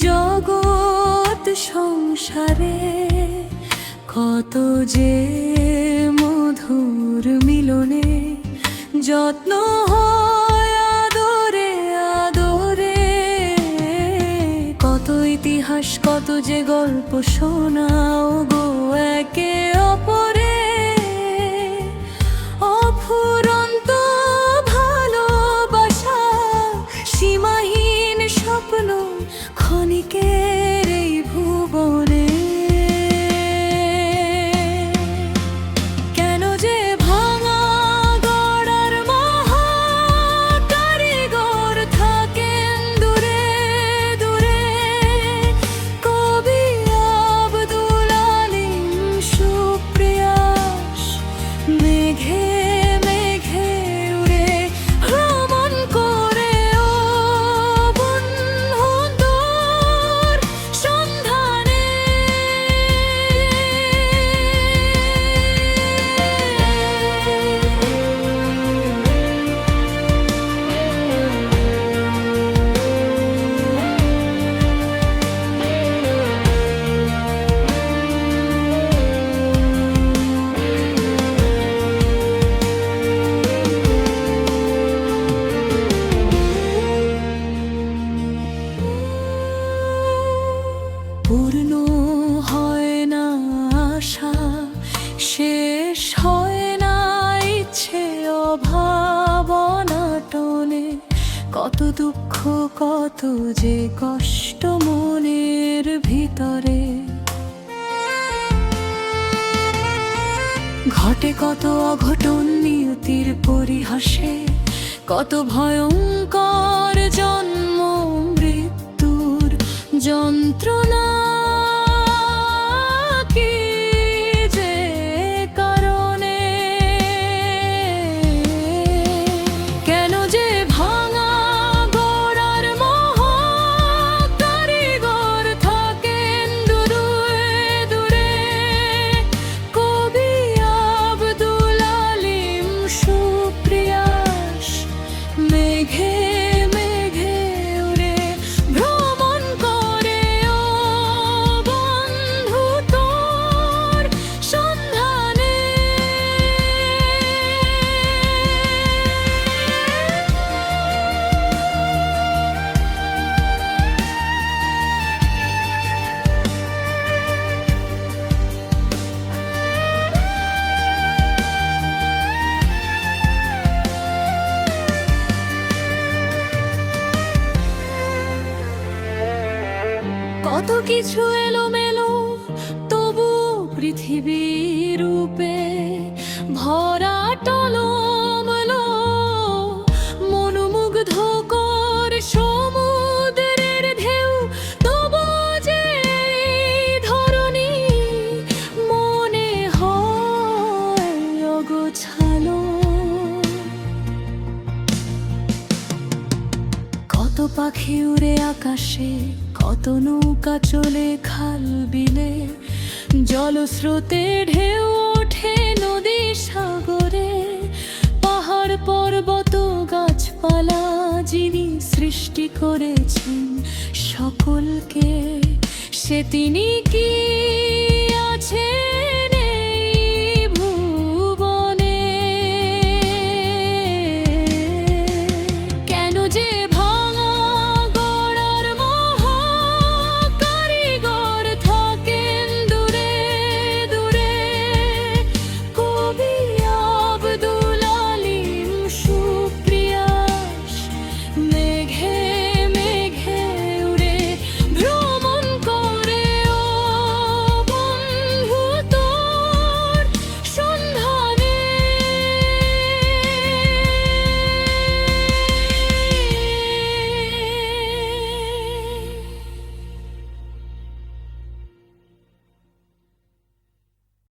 জগৎ সংসারে কত যে মধুর মিলনে যত্ন হয় আদরে আদরে, কত ইতিহাস কত যে গল্প শোনাও গো একে অপরে। অফুরন্ত ভালোবাসা, সীমাহীন স্বপ্ন ক্ষণিকের এই ভুবনে। কেন যে ভাঙা গড়ার মহা কারিগর থাকেন দূরে দূরে, কবি আব্দুল আলিম সুপ্রিয়াস মেঘে মেঘে উড়ে ভ্রমণ করে ও বন্ধুর সন্ধানে। পূর্ণ হয় না আশা, শেষ হয় না ইচ্ছে অভাব অনাটনে, কত দুঃখ কত যে কষ্ট মনের ভিতরে। ঘটে কত অঘটন নিয়তির পরিহাসে, কত ভয়ঙ্কর জন্ম মৃত্যুর যন্ত্রণা। কি যে কারণে, কেন যে ভাঙা গড়ার মহা কারিগর থাকেন দূরে দূরে, কবি আব্দুল আলিম সুপ্রিয়াস মেঘে মেঘে উড়ে ভ্রমণ করে ও বন্ধু তোর সন্ধানে। কত কিছু এলোমেলো তবু পৃথিবীর রূপে ভরা টলমলো, মনোমুগ্ধকর সমুদ্রের ঢেউ তবু যে এই ধরণী মনে হয় অগোছালো। কত পাখি উড়ে আকাশে, কত নৌকা চলে খাল বিলে, জলস্রোতে ঢেউ ওঠে নদী সাগরে। পাহাড় পর্বত গাছপালা যিনি সৃষ্টি করেছেন সকলকে, সে তিনি কি আছে